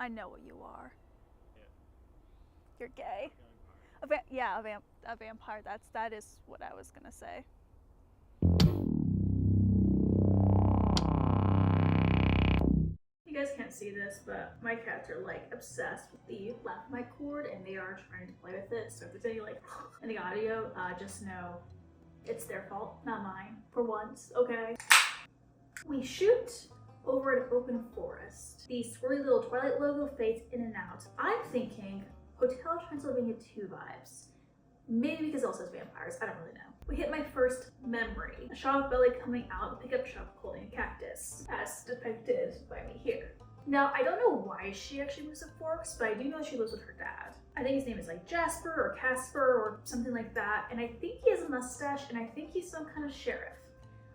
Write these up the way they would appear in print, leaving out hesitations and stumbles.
I know what you are. Yeah. You're gay. A vampire. That is what I was gonna say. You guys can't see this, but my cats are like obsessed with the left mic cord and they are trying to play with it. So if there's any like in the audio, just know it's their fault, not mine, for once, okay? We shoot over an open forest. The swirly little Twilight logo fades in and out. I'm thinking Hotel Transylvania 2 vibes. Maybe because it also has vampires, I don't really know. We hit my first memory. A shot of belly coming out of a pickup truck holding a cactus, as depicted by me here. Now, I don't know why she actually moves to Forks, but I do know she lives with her dad. I think his name is like Jasper or Casper or something like that, and I think he has a mustache, and I think he's some kind of sheriff.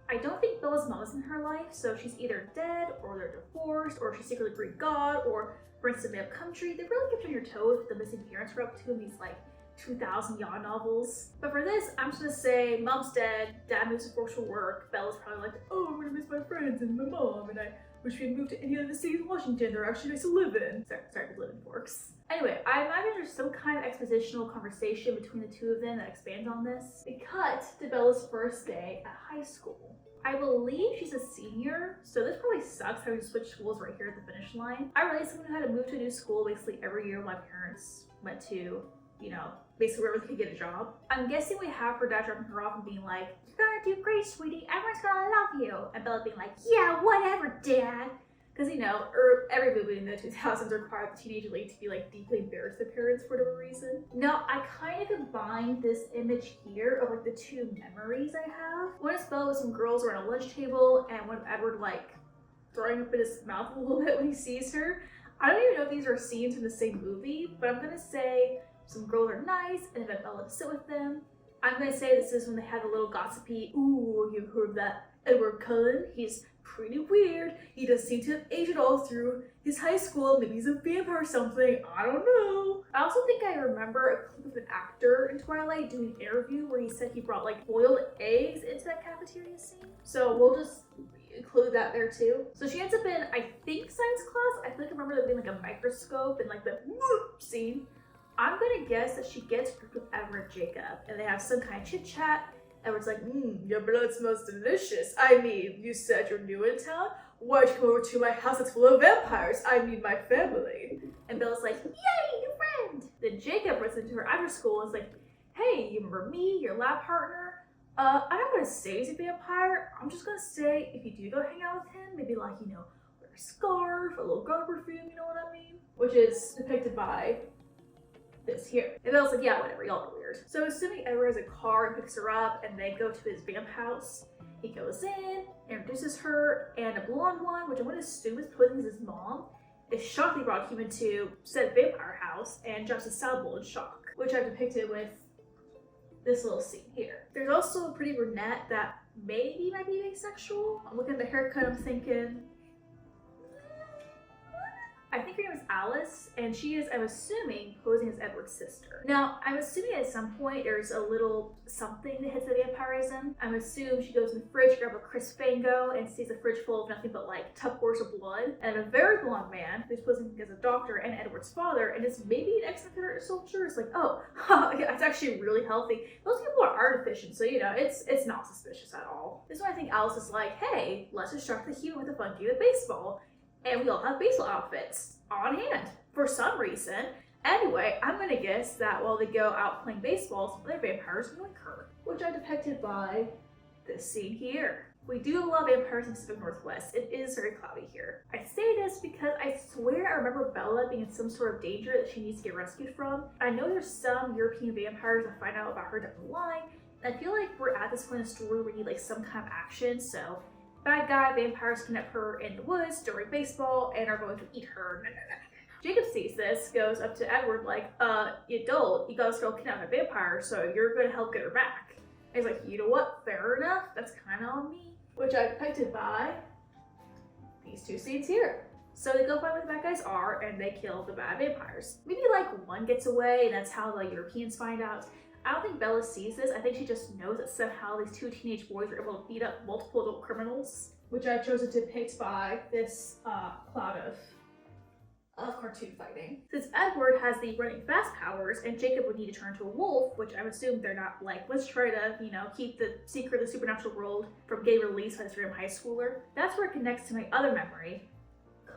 I don't think Bella's mom is in her life, so she's either dead, or they're divorced, or she's secretly Greek god, or runs to the country. They really kept you on your toes with the missing parents were up to in these like 2000 yacht novels. But for this, I'm just gonna say mom's dead, dad moves to Forks for work, Bella's probably like, oh, I'm gonna miss my friends and my mom, and I wish we had moved to any of the cities in Washington they're actually nice to live in. Sorry to live in Forks. Anyway, I imagine there's some kind of expositional conversation between the two of them that expands on this. We cut to Bella's first day at high school. I believe she's a senior, so this probably sucks how we switched schools right here at the finish line. I realized someone who had to move to a new school basically every year my parents went to, you know, basically wherever they could get a job. I'm guessing we have her dad dropping her off and being like, you're gonna do great, sweetie, everyone's gonna love you. And Bella being like, yeah, whatever, dad. Because, you know, every movie in the 2000s required the teenage lead to be like deeply embarrassed to parents for whatever reason. Now, I kind of combined this image here of like the two memories I have. One is Bella with some girls around a lunch table, and one of Edward like throwing up in his mouth a little bit when he sees her. I don't even know if these are scenes from the same movie, but I'm gonna say some girls are nice and invite Bella to sit with them. I'm gonna say this is when they had a little gossipy, ooh, you've heard of that Edward Cullen? He's pretty weird. He doesn't seem to have aged at all through his high school. Maybe he's a vampire or something. I don't know. I also think I remember a clip of an actor in Twilight doing an interview where he said he brought like boiled eggs into that cafeteria scene. So we'll just include that there too. So she ends up in, I think, science class. I think I remember there being like a microscope and like the scene. I'm gonna guess that she gets grouped with Edward and Jacob and they have some kind of chit chat. Edward's like, your blood smells delicious. I mean, you said you're new in town? Why'd you come over to my house that's full of vampires? I mean, my family. And Bella's like, yay, new friend. Then Jacob runs into her after school and is like, hey, you remember me, your lab partner? I'm not gonna say he's a vampire. I'm just gonna say if you do go hang out with him, maybe like, you know, wear a scarf, a little garter perfume, you know what I mean? Which is depicted by this here. And Bella's like, yeah, whatever, y'all are weird. So assuming Edward has a car and picks her up and they go to his vamp house, he goes in, introduces her, and a blonde one, which I'm gonna assume is posing as his mom, is shockingly brought him into said vampire house and drops a salad bowl in shock, which I've depicted with this little scene here. There's also a pretty brunette that maybe might be asexual. I'm looking at the haircut, I'm thinking, I think her name is Alice, and she is, I'm assuming, posing as Edward's sister. Now, I'm assuming at some point there's a little something that hits the vampirism. I'm assuming she goes in the fridge, grab a crisp fango, and sees a fridge full of nothing but like tupperwares of blood. And a very blonde man who's posing as a doctor and Edward's father, and is maybe an ex-Confederate soldier. It's like, oh, yeah, it's actually really healthy. Those people are art efficient, so you know, it's not suspicious at all. This is when I think Alice is like, hey, let's distract the human with a fun game of baseball. And we all have baseball outfits on hand for some reason. Anyway, I'm gonna guess that while they go out playing baseball, some other vampires will occur, which I depicted by this scene here. We do have a lot of vampires in the Pacific Northwest. It is very cloudy here. I say this because I swear I remember Bella being in some sort of danger that she needs to get rescued from. I know there's some European vampires that find out about her down the line, and I feel like we're at this point in the story where we need like some kind of action, so bad guy, vampires kidnap her in the woods during baseball and are going to eat her. Jacob sees this, goes up to Edward like, you adult, you got this girl kidnapped a vampire, so you're gonna help get her back. And he's like, you know what, fair enough, that's kinda on me. Which I depicted by these two scenes here. So they go find where the bad guys are and they kill the bad vampires. Maybe like one gets away and that's how the Europeans find out. I don't think Bella sees this. I think she just knows that somehow these two teenage boys were able to beat up multiple adult criminals, which I've chosen to depict by this cloud of cartoon fighting. Since Edward has the running fast powers and Jacob would need to turn to a wolf, which I assume they're not like, let's try to, keep the secret of the supernatural world from getting released by this random high schooler. That's where it connects to my other memory.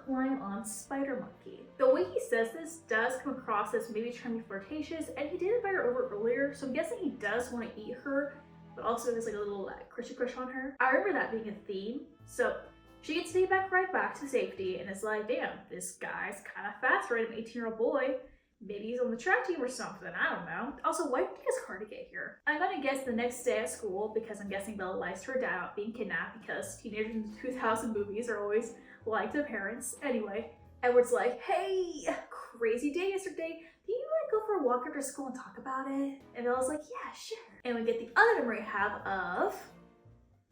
Climb on spider monkey. The way he says this does come across as maybe trying to be flirtatious, and he did invite her over earlier, so I'm guessing he does want to eat her, but also there's like a little crushy crush on her. I remember that being a theme, so she gets to take right back to safety and is like, damn, this guy's kind of fast for an 18-year-old boy. Maybe he's on the track team or something, I don't know. Also, why did he get his car to get here? I'm gonna guess the next day at school, because I'm guessing Bella lies to her dad about being kidnapped because teenagers in the 2000 movies are always like their parents. Anyway, Edward's like, hey, crazy day yesterday. Do you want to go for a walk after school and talk about it? And Bella's like, yeah, sure. And we get the other memory I have of,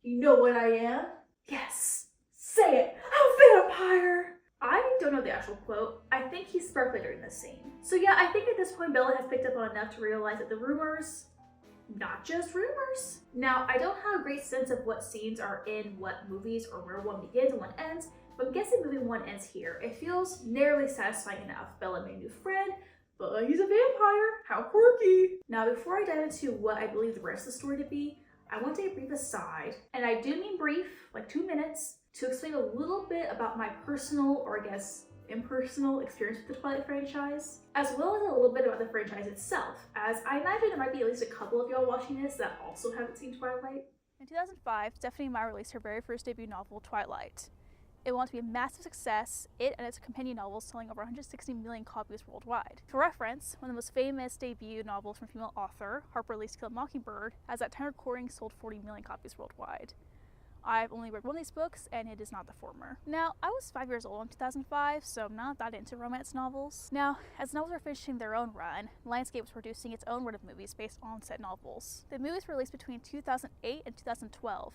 you know what I am? Yes. Say it, I'm a vampire! I don't know the actual quote. I think he's sparkly during this scene. So yeah, I think at this point Bella has picked up on enough to realize that the rumors, not just rumors. Now, I don't have a great sense of what scenes are in what movies or where one begins and one ends, but I'm guessing movie one ends here. It feels narrowly satisfying enough. Bella made a new friend, but he's a vampire. How quirky. Now, before I dive into what I believe the rest of the story to be, I want to take a brief aside, and I do mean brief, like 2 minutes, to explain a little bit about my personal, or I guess impersonal, experience with the Twilight franchise, as well as a little bit about the franchise itself, as I imagine there might be at least a couple of y'all watching this that also haven't seen Twilight. In 2005, Stephenie Meyer released her very first debut novel, Twilight. It went on to be a massive success, it and its companion novels selling over 160 million copies worldwide. For reference, one of the most famous debut novels from a female author, Harper Lee's Kill a Mockingbird, has at time recording sold 40 million copies worldwide. I've only read one of these books, and it is not the former. Now, I was 5 years old in 2005, so I'm not that into romance novels. Now, as novels were finishing their own run, Lionsgate was producing its own run of movies based on said novels. The movies were released between 2008 and 2012,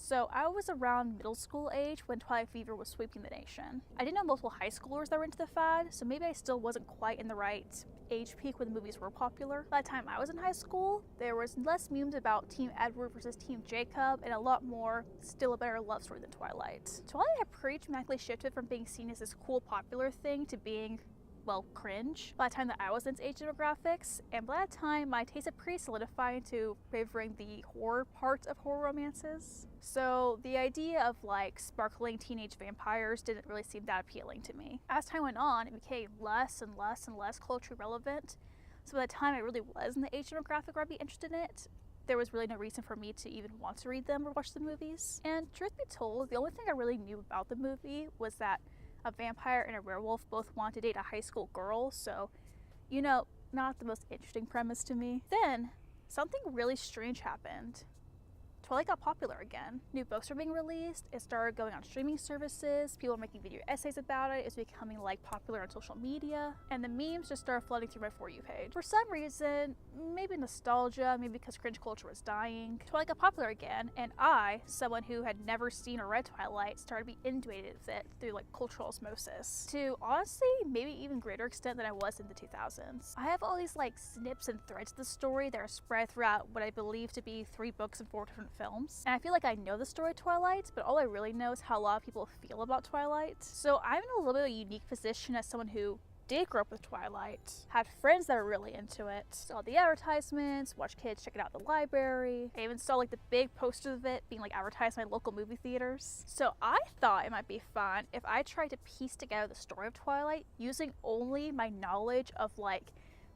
so I was around middle school age when Twilight fever was sweeping the nation. I didn't know multiple high schoolers that were into the fad, so maybe I still wasn't quite in the right age peak when the movies were popular. By the time I was in high school, there was less memes about Team Edward versus Team Jacob, and a lot more still a better love story than Twilight. Twilight had pretty dramatically shifted from being seen as this cool popular thing to being, well, cringe by the time that I was into age demographics, and by that time my taste had pretty solidified into favoring the horror parts of horror romances. So the idea of like sparkling teenage vampires didn't really seem that appealing to me. As time went on, it became less and less and less culturally relevant, so by the time I really was in the age demographic where I'd be interested in it, there was really no reason for me to even want to read them or watch the movies. And truth be told, the only thing I really knew about the movie was that a vampire and a werewolf both want to date a high school girl, so, not the most interesting premise to me. Then, something really strange happened. Twilight got popular again. New books were being released, it started going on streaming services, people were making video essays about it, it was becoming popular on social media, and the memes just started flooding through my For You page. For some reason, maybe nostalgia, maybe because cringe culture was dying, Twilight got popular again, and I, someone who had never seen or read Twilight, started to be inundated with it through cultural osmosis, to honestly, maybe even greater extent than I was in the 2000s. I have all these snips and threads of the story that are spread throughout what I believe to be 3 books and 4 different films, and I feel like I know the story of Twilight, but all I really know is how a lot of people feel about Twilight. So I'm in a little bit of a unique position as someone who did grow up with Twilight, had friends that were really into it, saw the advertisements, watched kids check it out at the library. I even saw the big posters of it being advertised in my local movie theaters. So I thought it might be fun if I tried to piece together the story of Twilight using only my knowledge of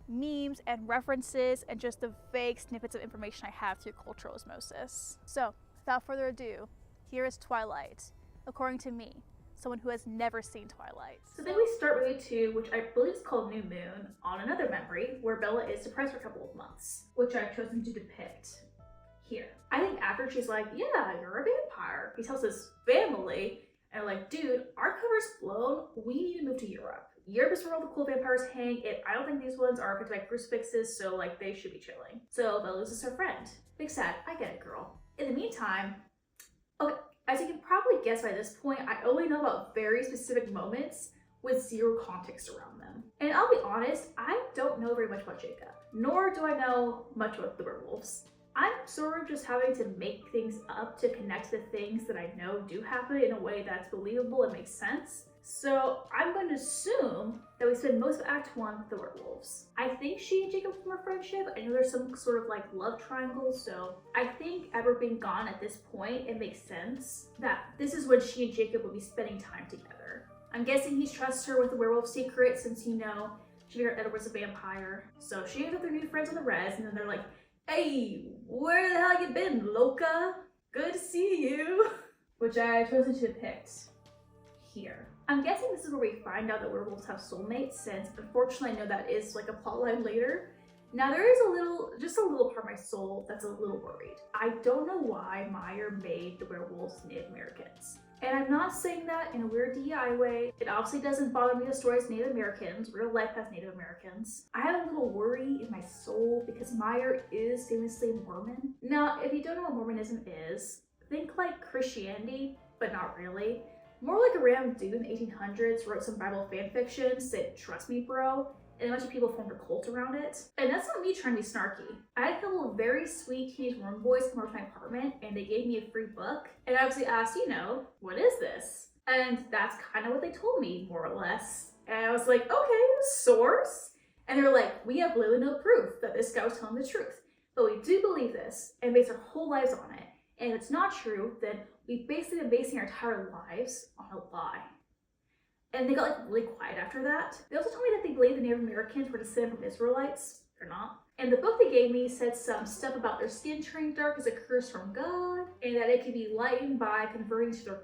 memes and references and just the vague snippets of information I have through cultural osmosis. So, without further ado, here is Twilight, according to me, someone who has never seen Twilight. So then we start movie 2, which I believe is called New Moon, on another memory where Bella is depressed for a couple of months, which I've chosen to depict here. I think after she's like, yeah, you're a vampire, he tells his family, and they're like, dude, our cover's blown, we need to move to Europe. Europe is where all the cool vampires hang. I don't think these ones are affected by crucifixes, so they should be chilling. So Bella loses her friend. Big sad, I get it, girl. In the meantime, okay, as you can probably guess by this point, I only know about very specific moments with zero context around them. And I'll be honest, I don't know very much about Jacob, nor do I know much about the werewolves. I'm sort of just having to make things up to connect the things that I know do happen in a way that's believable and makes sense. So I'm going to assume that we spend most of Act 1 with the werewolves. I think she and Jacob form a friendship. I know there's some sort of like love triangle, so I think Edward being gone at this point, it makes sense that this is when she and Jacob will be spending time together. I'm guessing he trusts her with the werewolf secret since, you know, she figured Edward's a vampire. So she ends up their new friends on the res, and then they're like, hey, where the hell you been, Loca? Good to see you. Which I chose to depict here. I'm guessing this is where we find out that werewolves have soulmates, since unfortunately I know that is like a plotline later. Now there is just a little part of my soul that's a little worried. I don't know why Meyer made the werewolves Native Americans. And I'm not saying that in a weird DEI way. It obviously doesn't bother me to story as Native Americans. Real life has Native Americans. I have a little worry in my soul because Meyer is famously Mormon. Now, if you don't know what Mormonism is, think like Christianity, but not really. More like a random dude in the 1800s wrote some Bible fan fiction, said, trust me bro, and a bunch of people formed a cult around it. And that's not me trying to be snarky. I had a couple of very sweet teenage Mormon boys come over to my apartment and they gave me a free book. And I obviously asked, you know, what is this? And that's kind of what they told me, more or less. And I was like, okay, source? And they were like, we have literally no proof that this guy was telling the truth. But we do believe this and base our whole lives on it. And if it's not true, then we've basically been basing our entire lives on a lie. And they got like really quiet after that. They also told me that they believed the Native Americans were descended from Israelites. They're not. And the book they gave me said some stuff about their skin turning dark as a curse from God, and that it could be lightened by converting to their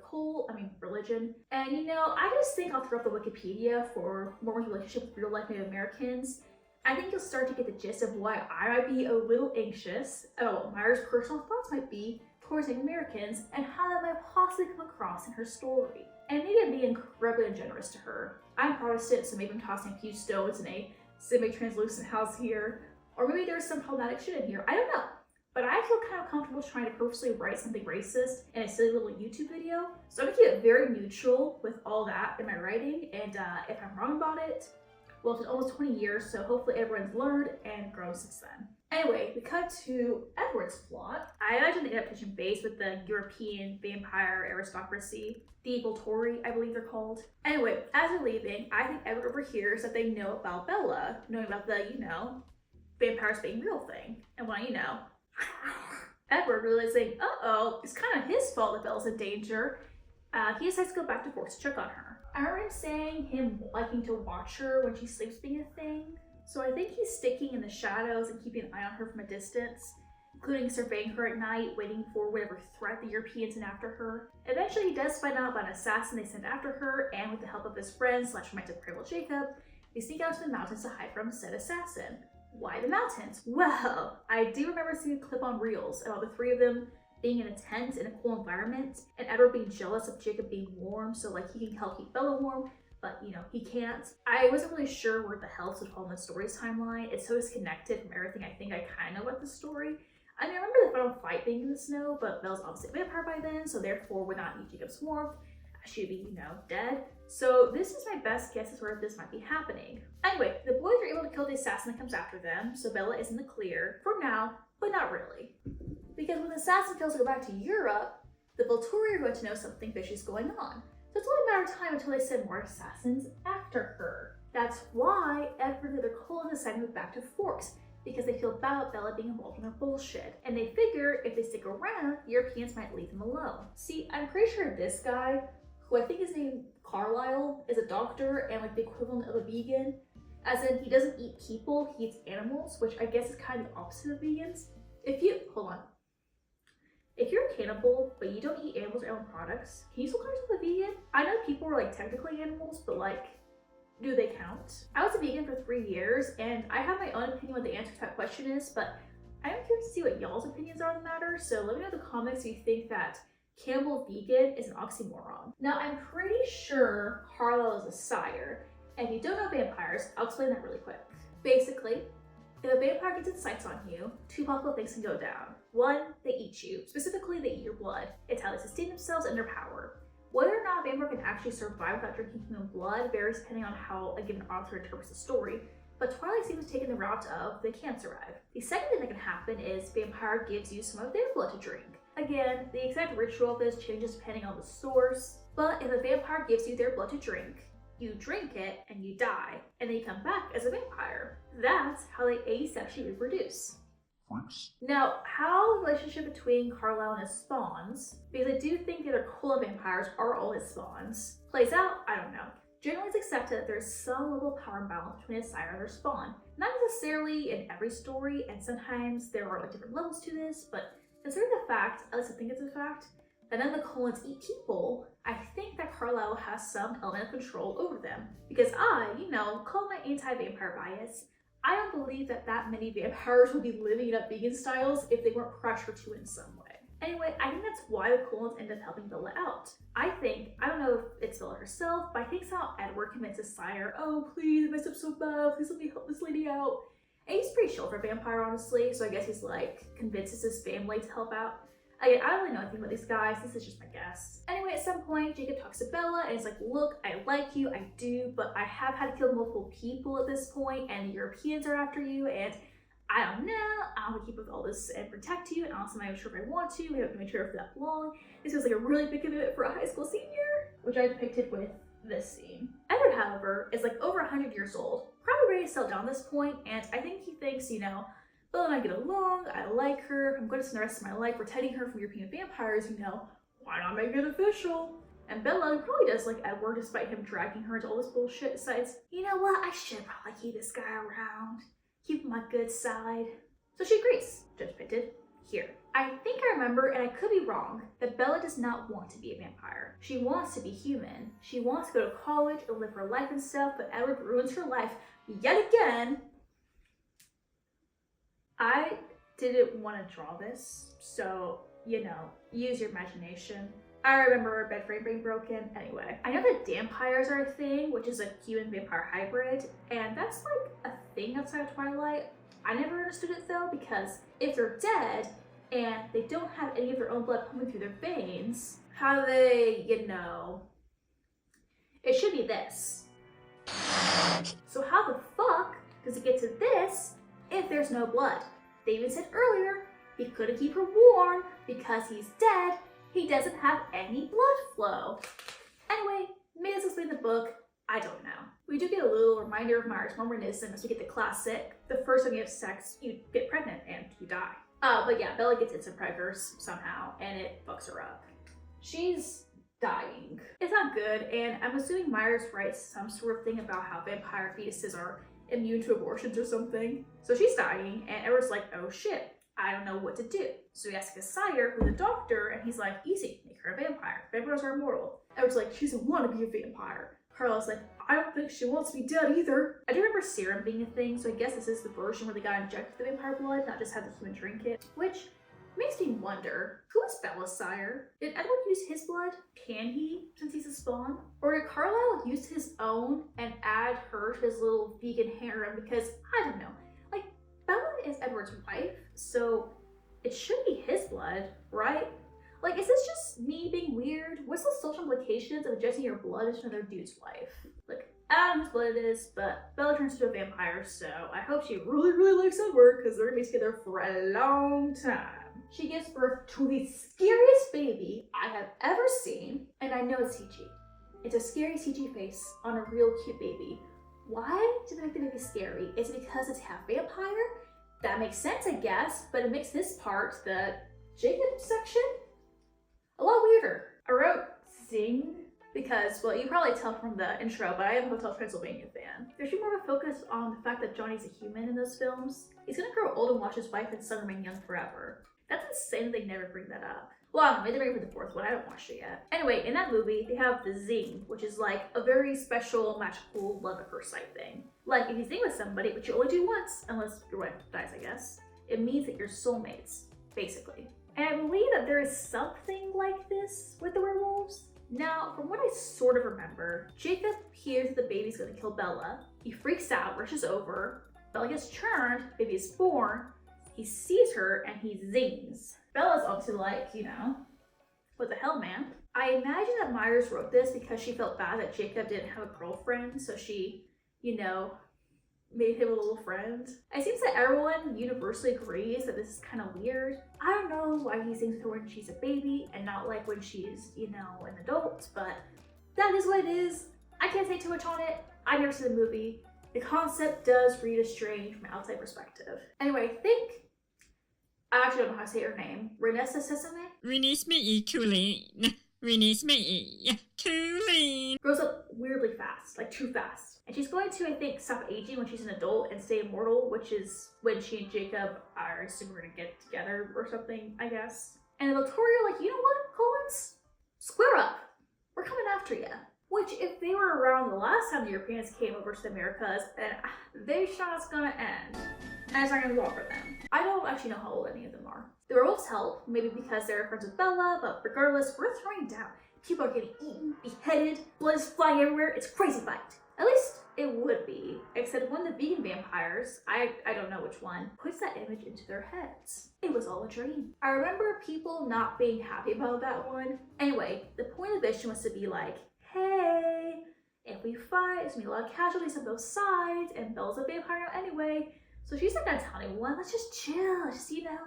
religion. And you know, I just think I'll throw up the Wikipedia for Mormon's relationship with real life Native Americans. I think you'll start to get the gist of why I might be a little anxious about what Meyer's personal thoughts might be towards Native Americans and how that might possibly come across in her story. And maybe I'm being incredibly ungenerous to her. I'm Protestant, so maybe I'm tossing a few stones in a semi-translucent house here. Or maybe there's some problematic shit in here. I don't know. But I feel kind of comfortable trying to purposely write something racist in a silly little YouTube video. So I'm gonna keep it very neutral with all that in my writing. And if I'm wrong about it, well, it's been almost 20 years, so hopefully everyone's learned and grown since then. Anyway, we cut to Edward's plot. I imagine they end up touching base with the European vampire aristocracy, the voltori, I believe they're called. Anyway, as they're leaving, I think Edward overhears that they know about Bella, knowing about the, you know, vampires being real thing. And when, you know, Edward realizing, uh-oh, it's kind of his fault that Bella's in danger, he decides to go back to Forks to check on her. I remember him saying him liking to watch her when she sleeps being a thing. So I think he's sticking in the shadows and keeping an eye on her from a distance, including surveying her at night, waiting for whatever threat the Europeans send after her. Eventually he does find out about an assassin they sent after her, and with the help of his friend / romantic rival Jacob, they sneak out to the mountains to hide from said assassin. Why the mountains? Well, I do remember seeing a clip on Reels about the three of them being in a tent in a cool environment, and Edward being jealous of Jacob being warm, so like he can help keep Bella warm, but you know, he can't. I wasn't really sure where the hell would fall in the story's timeline. It's so disconnected from everything I think I kind of know about the story. I mean, I remember the final fight being in the snow, but Bella's obviously a vampire by then, so therefore would not need Jacob's warmth. She'd be, you know, dead. So this is my best guess as to where this might be happening. Anyway, the boys are able to kill the assassin that comes after them, so Bella is in the clear for now, but not really. Because when the assassin fails to go back to Europe, the Voltori are going to know something fishy is going on. So it's only a matter of time until they send more assassins after her. That's why Edward and their cullens decide to move back to Forks, because they feel bad about Bella being involved in their bullshit. And they figure if they stick around, Europeans might leave them alone. See, I'm pretty sure this guy, who I think is named Carlisle, is a doctor and like the equivalent of a vegan. As in, he doesn't eat people, he eats animals, which I guess is kind of the opposite of vegans. If you're a cannibal, but you don't eat animals or animal products, can you still call yourself a vegan? I know people are like technically animals, but like, do they count? I was a vegan for 3 years, and I have my own opinion what the answer to that question is, but I'm curious to see what y'all's opinions are on the matter, so let me know in the comments if you think that cannibal vegan is an oxymoron. Now, I'm pretty sure Carlisle is a sire, and if you don't know vampires, I'll explain that really quick. Basically, if a vampire gets its sights on you, two possible things can go down. One, they eat you. Specifically, they eat your blood. It's how they sustain themselves and their power. Whether or not a vampire can actually survive without drinking human blood varies depending on how a given author interprets the story, but Twilight seems to take the route of they can survive. The second thing that can happen is vampire gives you some of their blood to drink. Again, the exact ritual of this changes depending on the source, but if a vampire gives you their blood to drink, you drink it, and you die, and then you come back as a vampire. That's how they asexually reproduce. Now, how the relationship between Carlisle and his spawns, because I do think the other cullens vampires are all his spawns, plays out, I don't know. Generally, it's accepted that there's some level of power imbalance between a sire and their spawn. Not necessarily in every story, and sometimes there are like different levels to this, but considering the fact, at least I think it's a fact, that none of the cullens eat people, I think that Carlisle has some element of control over them. Because I, call my anti-vampire bias, I don't believe that many vampires would be living up vegan styles if they weren't pressured to in some way. Anyway, I think that's why the cullens end up helping Bella out. I don't know if it's Bella herself, but I think somehow Edward convinces Sire, oh please, I messed up so bad, please let me help this lady out. And he's pretty chill for a vampire, honestly, so I guess he's like, convinces his family to help out. Again, I don't really know anything about these guys, this is just my guess. Anyway, at some point, Jacob talks to Bella and he's like, look, I like you, I do, but I have had to kill multiple people at this point, and the Europeans are after you, and I don't know, I want to keep with all this and protect you, and honestly, I'm not even sure if I want to, we haven't been mature for that long. This feels like a really big commitment for a high school senior, which I depicted with this scene. Edward, however, is like over 100 years old, probably ready to settle down at this point, and I think he thinks, Bella and I get along, I like her, I'm going to spend the rest of my life protecting her from European vampires, why not make it official? And Bella probably does like Edward despite him dragging her into all this bullshit, decides, you know what, I should probably keep this guy around. Keep my good side. So she agrees, just depicted here. I think I remember, and I could be wrong, that Bella does not want to be a vampire. She wants to be human. She wants to go to college and live her life and stuff, but Edward ruins her life yet again. I didn't want to draw this, so, use your imagination. I remember our bed frame being broken. Anyway, I know that vampires are a thing, which is a human vampire hybrid, and that's like a thing outside of Twilight. I never understood it though, because if they're dead and they don't have any of their own blood pumping through their veins, how do they, it should be this. So how the fuck does it get to this if there's no blood? They even said earlier he couldn't keep her warm because he's dead. He doesn't have any blood flow. Anyway, maybe this explain the book. I don't know. We do get a little reminder of Myers' Mormonism as we get the classic. The first time you have sex, you get pregnant and you die. But yeah, Bella gets into preggers somehow and it fucks her up. She's dying. It's not good, and I'm assuming Myers writes some sort of thing about how vampire fetuses are immune to abortions or something. So she's dying, and Edward's like, oh shit, I don't know what to do. So he asks his sire, who's a doctor, and he's like, easy, make her a vampire. Vampires are immortal. Edward's like, she doesn't want to be a vampire. Carlisle's like, I don't think she wants to be dead either. I do remember serum being a thing, so I guess this is the version where the guy injected the vampire blood, not just have the human drink it, which makes me wonder, who is Bella's sire? Did Edward use his blood? Can he, since he's a spawn? Or did Carlisle use his own and add her to his little vegan harem? Because, I don't know, like, Bella is Edward's wife, so it should be his blood, right? Like, is this just me being weird? What's the social implications of injecting your blood into another dude's wife? Like, I don't know whose blood it is, but Bella turns into a vampire, so I hope she really, really likes Edward, because they're gonna be together for a long time. She gives birth to the scariest baby I have ever seen, and I know it's CG. It's a scary CG face on a real cute baby. Why do they make the baby scary? Is it because it's half vampire? That makes sense, I guess, but it makes this part, the Jacob section, a lot weirder. I wrote zing because, well, you can probably tell from the intro, but I am a Hotel Transylvania fan. There should be more of a focus on the fact that Johnny's a human in those films. He's gonna grow old and watch his wife and son remain young forever. That's insane that they never bring that up. Well, I don't know, maybe they're ready for the fourth one. I haven't watched it yet. Anyway, in that movie, they have the zing, which is like a very special, magical love at first sight thing. Like, if you zing with somebody, which you only do once, unless your wife dies, I guess, it means that you're soulmates, basically. And I believe that there is something like this with the werewolves. Now, from what I sort of remember, Jacob hears that the baby's gonna kill Bella. He freaks out, rushes over. Bella gets churned, baby is born. He sees her and he zings. Bella's obviously like, what the hell, man? I imagine that Myers wrote this because she felt bad that Jacob didn't have a girlfriend, so she, made him a little friend. It seems that everyone universally agrees that this is kind of weird. I don't know why he sings with her when she's a baby and not like when she's, an adult, but that is what it is. I can't say too much on it. I've never seen the movie. The concept does read as strange from an outside perspective. Anyway, I actually don't know how to say her name. Renesesesame? Grows up weirdly fast, like too fast. And she's going to, I think, stop aging when she's an adult and stay immortal, which is when she and Jacob are assuming we're gonna get together or something, I guess. And the voltori are like, you know what, cullens? Square up. We're coming after you. Which, if they were around the last time the Europeans came over to the Americas, then their shot's gonna end. And it's not gonna go well for them. I don't actually know how old any of them are. The werewolves help, maybe because they're friends with Bella, but regardless, we're throwing down. People are getting eaten, beheaded, blood is flying everywhere, it's crazy fight. At least it would be, except one of the vegan vampires, I don't know which one, puts that image into their heads. It was all a dream. I remember people not being happy about that one. Anyway, the point of the mission was to be like, hey, if we fight, there's gonna be a lot of casualties on both sides, and Bella's a vampire now anyway, so she's not gonna tell anyone, let's just chill, just, you know,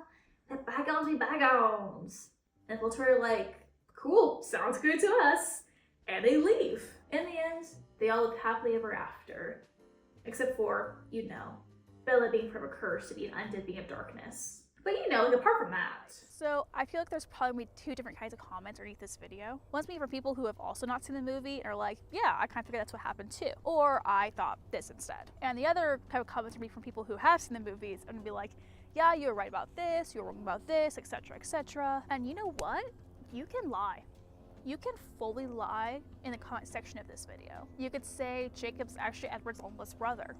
let bygones be bygones. And the voltori are like, cool, sounds good to us, and they leave. In the end, they all live happily ever after, except for, you know, Bella being forever cursed to be an undead being of darkness. But you know, like, apart from that. So I feel like there's probably gonna be two different kinds of comments underneath this video. One's me for people who have also not seen the movie and are like, yeah, I kind of figured that's what happened too. Or I thought this instead. And the other type of comments are me from people who have seen the movies and gonna be like, yeah, you were right about this, you were wrong about this, etc., etc. And you know what? You can lie. You can fully lie in the comment section of this video. You could say Jacob's actually Edward's oldest brother.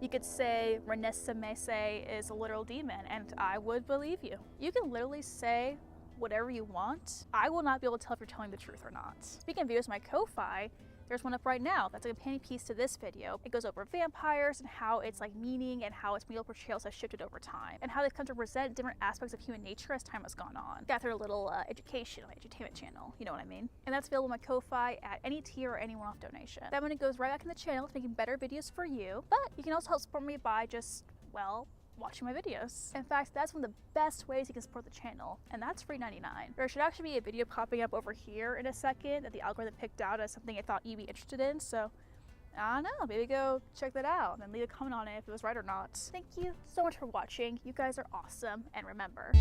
You could say renesesesame is a literal demon, and I would believe you. You can literally say whatever you want. I will not be able to tell if you're telling the truth or not. Speaking of videos on my Ko-fi, there's one up right now that's a companion piece to this video. It goes over vampires and how its meaning and how its medial portrayals have shifted over time, and how they've come to present different aspects of human nature as time has gone on. Got their little education on my edutainment channel, you know what I mean? And that's available on my Ko-fi at any tier or any one-off donation. That money goes right back in the channel to making better videos for you, but you can also help support me by just, well, watching my videos. In fact, that's one of the best ways you can support the channel, and that's free $99. There should actually be a video popping up over here in a second that the algorithm picked out as something I thought you'd be interested in, so I don't know, maybe go check that out and then leave a comment on it if it was right or not. Thank you so much for watching. You guys are awesome, and remember.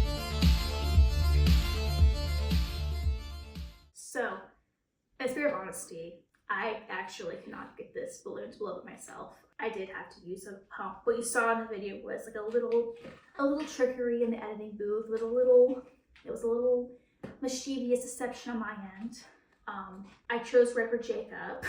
So, in spirit of honesty, I actually cannot get this balloon to blow up myself. I did have to use a pump. What you saw in the video was like a little trickery in the editing booth. It was a little mischievous deception on my end. I chose Reverend Jacob.